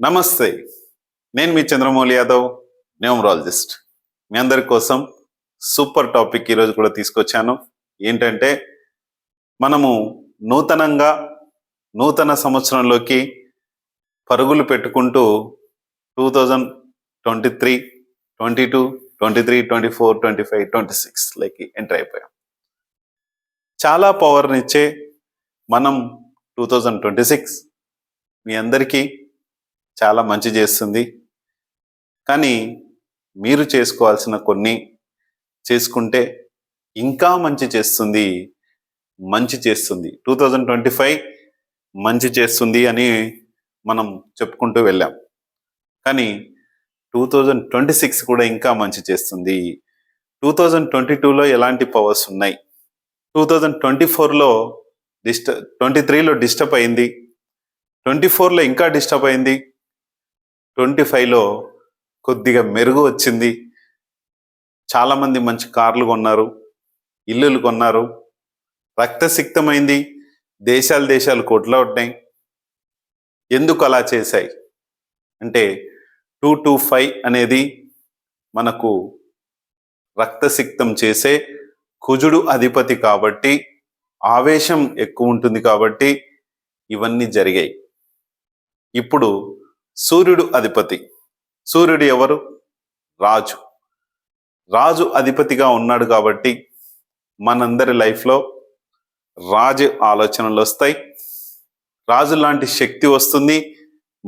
నమస్తే. నేను మీ చంద్రమౌళి యాదవ్, న్యూమరాలజిస్ట్. మీ అందరి కోసం సూపర్ టాపిక్ ఈరోజు కూడా తీసుకొచ్చాను. ఏంటంటే మనము నూతనంగా నూతన సంవత్సరంలోకి పరుగులు పెట్టుకుంటూ 2023, 22, 23, 24, 25, 26 ఎంటర్ అయిపోయాం. చాలా పవర్నిచ్చే మనం 2026 మీ అందరికీ చాలా మంచి చేస్తుంది. కానీ మీరు చేసుకోవాల్సిన కొన్ని చేసుకుంటే ఇంకా మంచి చేస్తుంది. 2025 మంచి చేస్తుంది అని మనం చెప్పుకుంటూ వెళ్ళాం. కానీ 2026 కూడా ఇంకా మంచి చేస్తుంది. 2022లో ఎలాంటి పవర్స్ ఉన్నాయి, 2024లో 23లో డిస్టర్బ్ అయింది, 24లో ఇంకా డిస్టర్బ్ అయింది, 25లో కొద్దిగా మెరుగు వచ్చింది. చాలామంది మంచి కార్లు కొన్నారు, ఇల్లులు కొన్నారు, రక్తసిక్తమైంది, దేశాలు కొట్లాడినాయి. ఎందుకు అలా చేశాయి అంటే 225 అనేది మనకు రక్తసిక్తం చేసే కుజుడు అధిపతి కాబట్టి, ఆవేశం ఎక్కువ ఉంటుంది కాబట్టి ఇవన్నీ జరిగాయి. ఇప్పుడు సూర్యుడు అధిపతి. సూర్యుడు ఎవరు? రాజు అధిపతిగా ఉన్నాడు కాబట్టి మనందరి లైఫ్లో రాజు ఆలోచనలు వస్తాయి. రాజు లాంటి శక్తి వస్తుంది.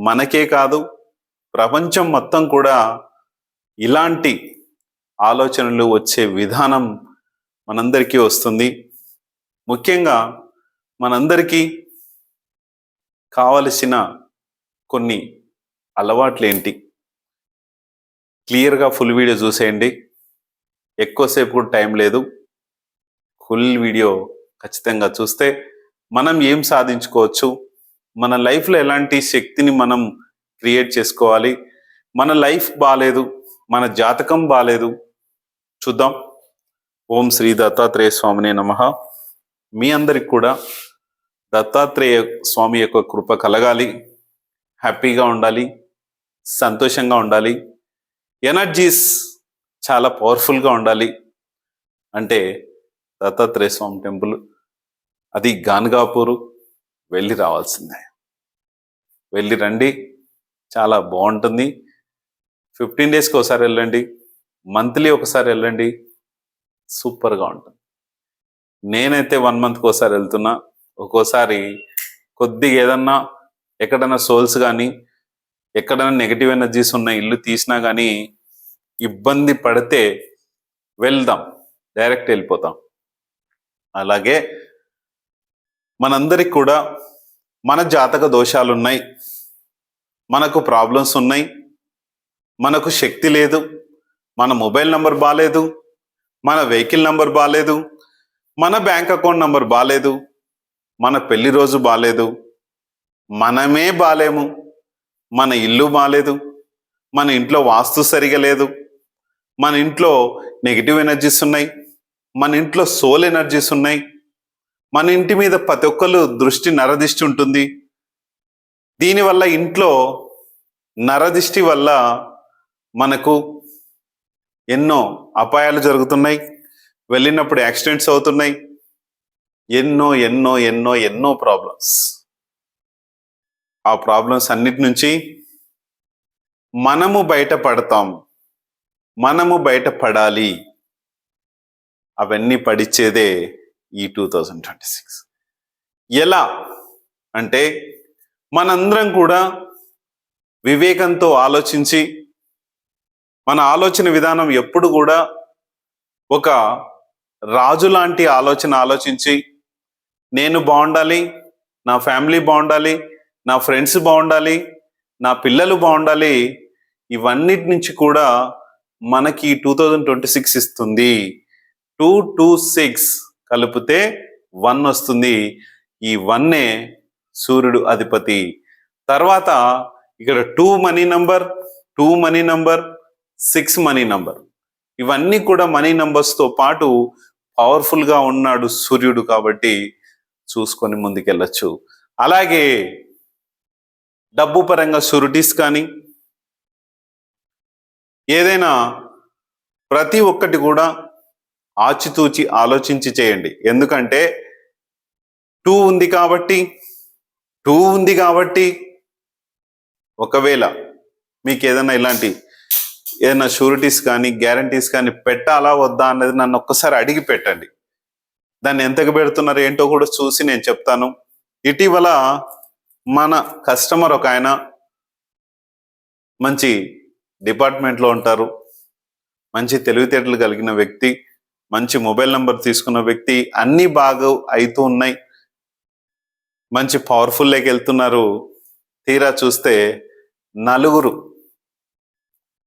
మనకే కాదు, ప్రపంచం మొత్తం కూడా ఇలాంటి ఆలోచనలు వచ్చే విధానం మనందరికీ వస్తుంది. ముఖ్యంగా మనందరికీ కావలసిన కొన్ని అలవాట్లు ఏంటి? క్లియర్గా ఫుల్ వీడియో చూసేయండి. ఎక్కువసేపు కూడా టైం లేదు. ఫుల్ వీడియో ఖచ్చితంగా చూస్తే మనం ఏం సాధించుకోవచ్చు, మన లైఫ్లో ఎలాంటి శక్తిని మనం క్రియేట్ చేసుకోవాలి, మన లైఫ్ బాగాలేదు, మన జాతకం బాగాలేదు, చూద్దాం. ఓం శ్రీ దత్తాత్రేయ స్వామినే నమః. మీ అందరికి కూడా దత్తాత్రేయ స్వామి యొక్క కృప కలగాలి, హ్యాపీగా ఉండాలి, సంతోషంగా ఉండాలి, ఎనర్జీస్ చాలా పవర్ఫుల్గా ఉండాలి. అంటే దత్తాత్రేయ స్వామి టెంపుల్ అది గాన్గాపూర్ వెళ్ళి రావాల్సిందే. వెళ్ళి రండి, చాలా బాగుంటుంది. 15 డేస్కి ఒకసారి వెళ్ళండి, మంత్లీ ఒకసారి వెళ్ళండి, సూపర్గా ఉంటుంది. నేనైతే 1 మంత్కి ఒకసారి వెళ్తున్నా. ఒక్కోసారి కొద్దిగా ఏదన్నా ఎక్కడన్నా సోల్స్ కానీ ఎక్కడైనా నెగిటివ్ ఎనర్జీస్ ఉన్న ఇల్లు తీసినా కానీ ఇబ్బంది పడితే వెళ్దాం, డైరెక్ట్ వెళ్ళిపోతాం. అలాగే మనందరికి కూడా మన జాతక దోషాలు ఉన్నాయి, మనకు ప్రాబ్లమ్స్ ఉన్నాయి, మనకు శక్తి లేదు, మన మొబైల్ నంబర్ బాగాలేదు, మన వెహికల్ నంబర్ బాగాలేదు, మన బ్యాంక్ అకౌంట్ నంబర్ బాగాలేదు, మన పెళ్లి రోజు బాగాలేదు, మనమే బాలేము, మన ఇల్లు బాగాలేదు, మన ఇంట్లో వాస్తు సరిగా లేదు, మన ఇంట్లో నెగిటివ్ ఎనర్జీస్ ఉన్నాయి, మన ఇంట్లో సోల్ ఎనర్జీస్ ఉన్నాయి, మన ఇంటి మీద ప్రతి ఒక్కరు నరదిష్టి ఉంటుంది. దీనివల్ల ఇంట్లో నరదిష్టి వల్ల మనకు ఎన్నో అపాయాలు జరుగుతున్నాయి, వెళ్ళినప్పుడు యాక్సిడెంట్స్ అవుతున్నాయి, ఎన్నో ఎన్నో ఎన్నో ఎన్నో ప్రాబ్లమ్స్. ఆ ప్రాబ్లమ్స్ అన్నిటి నుంచి మనము బయటపడతాం, మనము బయటపడాలి. అవన్నీ పడిచ్చేదే ఈ 2026. ఎలా అంటే మనందరం కూడా వివేకంతో ఆలోచించి, మన ఆలోచన విధానం ఎప్పుడు కూడా ఒక రాజు లాంటి ఆలోచించి, నేను బాగుండాలి, నా ఫ్యామిలీ బాగుండాలి, నా ఫ్రెండ్స్ బాగుండాలి, నా పిల్లలు బాగుండాలి, ఇవన్నిటి నుంచి కూడా మనకి 2026 ఇస్తుంది. 226 కలిపితే 1 వస్తుంది. ఈ 1 సూర్యుడు అధిపతి. తర్వాత ఇక్కడ 2 మనీ నంబర్, 6 మనీ నంబర్, ఇవన్నీ కూడా మనీ నంబర్స్తో పాటు పవర్ఫుల్గా ఉన్నాడు సూర్యుడు. కాబట్టి చూసుకొని ముందుకెళ్ళచ్చు. అలాగే డబ్బు పరంగా షూరిటీస్ కానీ ఏదైనా ప్రతి ఒక్కటి కూడా ఆచితూచి ఆలోచించి చేయండి. ఎందుకంటే టూ ఉంది కాబట్టి ఒకవేళ మీకు ఏదైనా షూరిటీస్ కానీ గ్యారంటీస్ కానీ పెట్టాలా వద్దా అన్నది నన్ను ఒక్కసారి అడిగి పెట్టండి. దాన్ని ఎంతకు పెడుతున్నారు ఏంటో కూడా చూసి నేను చెప్తాను. ఇటీవల మన కస్టమర్ ఒక ఆయన మంచి డిపార్ట్మెంట్లో ఉంటారు, మంచి తెలివితేటలు కలిగిన వ్యక్తి, మంచి మొబైల్ నంబర్ తీసుకున్న వ్యక్తి, అన్నీ బాగా అవుతూ ఉన్నాయి, మంచి పవర్ఫుల్లోకి వెళ్తున్నారు. తీరా చూస్తే నలుగురు,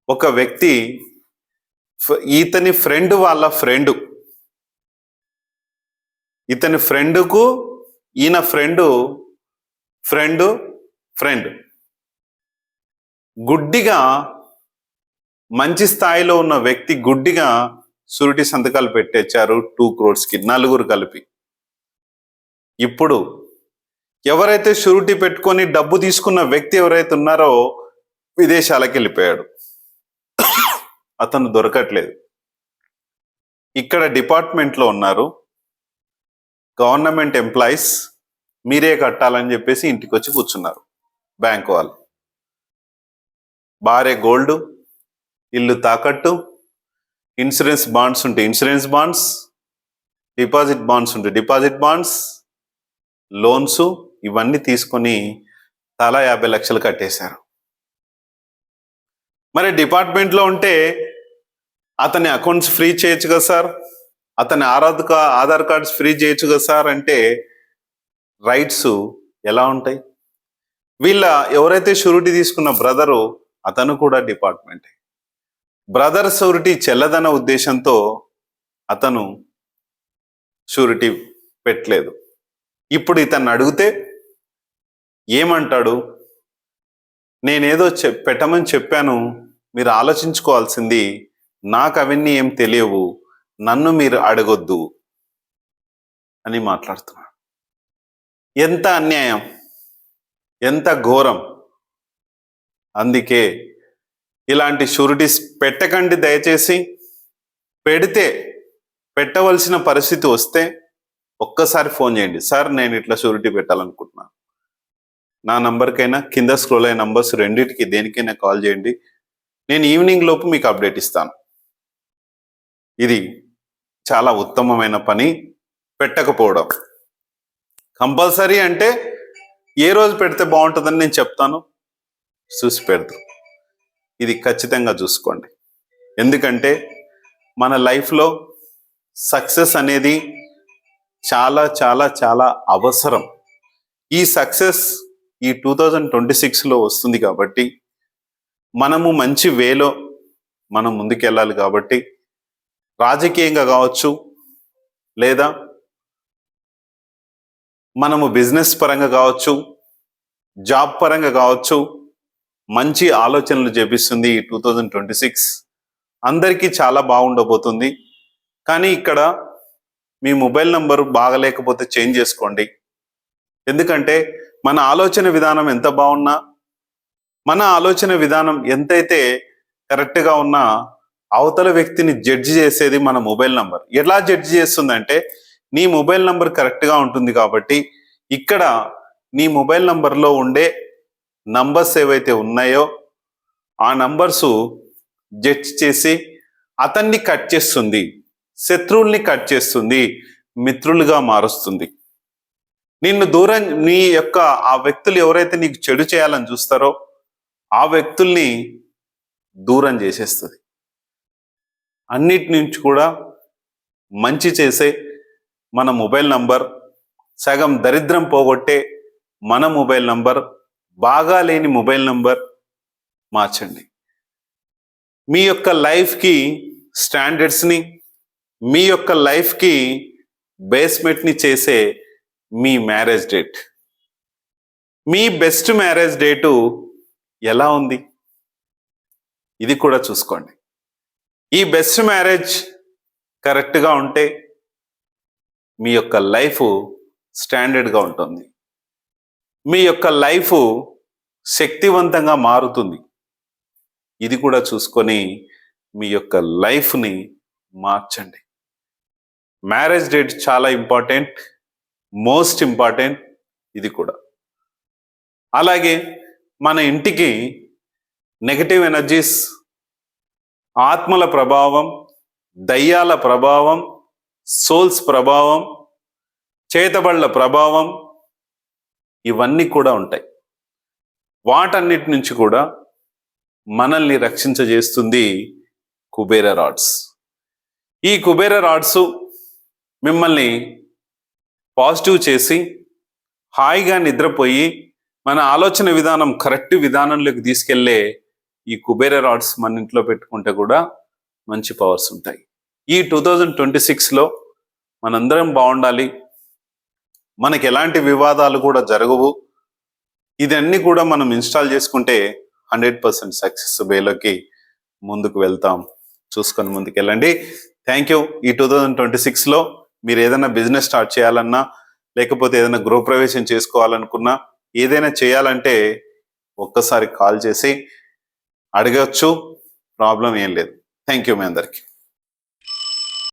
ఒక వ్యక్తి ఇతని ఫ్రెండ్ వాళ్ళ ఇతని ఫ్రెండ్కు ఈయన ఫ్రెండ్ గుడ్డిగా, మంచి స్థాయిలో ఉన్న వ్యక్తి గుడ్డిగా షూరిటీ సంతకాలు పెట్టేశారు 2 crores నలుగురు కలిపి. ఇప్పుడు ఎవరైతే షూరిటీ పెట్టుకొని డబ్బు తీసుకున్న వ్యక్తి ఎవరైతే ఉన్నారో విదేశాలకు వెళ్ళిపోయాడు. అతను దొరకట్లేదు. ఇక్కడ డిపార్ట్మెంట్లో ఉన్నారు, గవర్నమెంట్ ఎంప్లాయీస్, మీరే కట్టాలని చెప్పేసి ఇంటికి వచ్చి కూర్చున్నారు బ్యాంక్ వాళ్ళు. భార్య గోల్డ్, ఇల్లు తాకట్టు, ఇన్సూరెన్స్ బాండ్స్ ఉంటే ఇన్సూరెన్స్ బాండ్స్, డిపాజిట్ బాండ్స్ ఉంటే డిపాజిట్ బాండ్స్, లోన్స్ ఇవన్నీ తీసుకొని తలా 50 లక్షలు కట్టేశారు. మరి డిపార్ట్మెంట్లో ఉంటే అతని అకౌంట్స్ ఫ్రీ చేయొచ్చు కదా సార్, అతని ఆధార్ కార్డ్స్ ఫ్రీ చేయొచ్చు కదా సార్ అంటే రైట్స్ ఎలా ఉంటాయి? వీళ్ళ ఎవరైతే షూరిటీ తీసుకున్న బ్రదరు అతను కూడా డిపార్ట్మెంటే. బ్రదర్ షూరిటీ చెల్లదన్న ఉద్దేశంతో అతను షూరిటీ పెట్టలేదు. ఇప్పుడు ఇతన్ని అడిగితే ఏమంటాడు? నేనేదో పెట్టమని చెప్పాను, మీరు ఆలోచించుకోవాల్సింది, నాకు అవన్నీ ఏం తెలియవు, నన్ను మీరు అడగొద్దు అని మాట్లాడుతున్నాడు. ఎంత అన్యాయం, ఎంత ఘోరం! అందుకే ఇలాంటి షూరిటీస్ పెట్టకండి దయచేసి. పెడితే, పెట్టవలసిన పరిస్థితి వస్తే ఒక్కసారి ఫోన్ చేయండి, సార్ నేను ఇట్లా షూరిటీ పెట్టాలనుకుంటున్నాను, నా నంబర్కైనా కింద స్క్రోల్ అయిన నంబర్స్ రెండింటికి దేనికైనా కాల్ చేయండి, నేను ఈవినింగ్ లోపు మీకు అప్డేట్ ఇస్తాను. ఇది చాలా ఉత్తమమైన పని. పెట్టకపోవడం కంపల్సరీ అంటే ఏ రోజు పెడితే బాగుంటుందని నేను చెప్తాను, చూసి పెడతాం. ఇది ఖచ్చితంగా చూసుకోండి. ఎందుకంటే మన లైఫ్లో సక్సెస్ అనేది చాలా చాలా చాలా అవసరం. ఈ సక్సెస్ ఈ 2026లో వస్తుంది కాబట్టి మనము మంచి వేలో మనం ముందుకెళ్ళాలి. కాబట్టి రాజకీయంగా కావచ్చు, లేదా మనము బిజినెస్ పరంగా కావచ్చు, జాబ్ పరంగా కావచ్చు, మంచి ఆలోచనలు చేపిస్తుంది ఈ 2026. అందరికీ చాలా బాగుండబోతుంది. కానీ ఇక్కడ మీ మొబైల్ నంబరు బాగలేకపోతే చేంజ్ చేసుకోండి. ఎందుకంటే మన ఆలోచన విధానం ఎంత బాగున్నా, మన ఆలోచన విధానం ఎంతైతే కరెక్ట్గా ఉన్నా, అవతల వ్యక్తిని జడ్జి చేసేది మన మొబైల్ నంబర్. ఎలా జడ్జి చేస్తుందంటే నీ మొబైల్ నంబర్ కరెక్ట్గా ఉంటుంది కాబట్టి ఇక్కడ నీ మొబైల్ నంబర్లో ఉండే నంబర్స్ ఏవైతే ఉన్నాయో ఆ నంబర్సు జడ్జి చేసి అతన్ని కట్ చేస్తుంది, శత్రువుల్ని కట్ చేస్తుంది, మిత్రులుగా మారుస్తుంది. నిన్ను దూరం, నీ యొక్క ఆ వ్యక్తులు ఎవరైతే నీకు చెడు చేయాలని చూస్తారో ఆ వ్యక్తుల్ని దూరం చేసేస్తుంది. అన్నిటి నుంచి కూడా మంచి చేసే మన మొబైల్ నంబర్, సగం దరిద్రం పోగొట్టే మన మొబైల్ నంబర్, బాగా లేని మొబైల్ నంబర్ మార్చండి. మీ యొక్క లైఫ్కి స్టాండర్డ్స్ని, మీ యొక్క లైఫ్కి బేస్మెంట్ని చేసే మీ మ్యారేజ్ డేట్, మీ బెస్ట్ మ్యారేజ్ డేటు ఎలా ఉంది ఇది కూడా చూసుకోండి. ఈ బెస్ట్ మ్యారేజ్ కరెక్ట్గా ఉంటే మీ యొక్క లైఫ్ స్టాండర్డ్గా ఉంటుంది. మీ యొక్క లైఫ్ శక్తివంతంగా మారుతుంది. ఇది కూడా చూసుకొని మీ యొక్క లైఫ్ని మార్చండి. మ్యారేజ్ డేట్ చాలా ఇంపార్టెంట్, మోస్ట్ ఇంపార్టెంట్ ఇది కూడా. అలాగే మన ఇంటికి నెగటివ్ ఎనర్జీస్, ఆత్మల ప్రభావం, దయ్యాల ప్రభావం, సోల్స్ ప్రభావం, చేతబళ్ళ ప్రభావం ఇవన్నీ కూడా ఉంటాయి. వాటన్నిటి నుంచి కూడా మనల్ని రక్షించజేస్తుంది కుబేర రాడ్స్. ఈ కుబేర రాడ్స్ మిమ్మల్ని పాజిటివ్ చేసి హాయిగా నిద్రపోయి మన ఆలోచన విధానం కరెక్ట్ విధానంలోకి తీసుకెళ్లే ఈ కుబేర రాడ్స్ మన ఇంట్లో పెట్టుకుంటే కూడా మంచి పవర్స్ ఉంటాయి. ఈ 2026లో మనందరం బాగుండాలి, మనకి ఎలాంటి వివాదాలు కూడా జరగవు. ఇదన్నీ కూడా మనం ఇన్స్టాల్ చేసుకుంటే 100% సక్సెస్ వేలోకి ముందుకు వెళ్తాం. చూసుకొని ముందుకు వెళ్ళండి. Thank you. ఈ 2026లో మీరు ఏదైనా బిజినెస్ స్టార్ట్ చేయాలన్నా, లేకపోతే ఏదైనా గృహప్రవేశం చేసుకోవాలనుకున్నా, ఏదైనా చేయాలంటే ఒక్కసారి కాల్ చేసి అడగచ్చు, ప్రాబ్లం ఏం లేదు. థ్యాంక్ యూ మీ అందరికీ.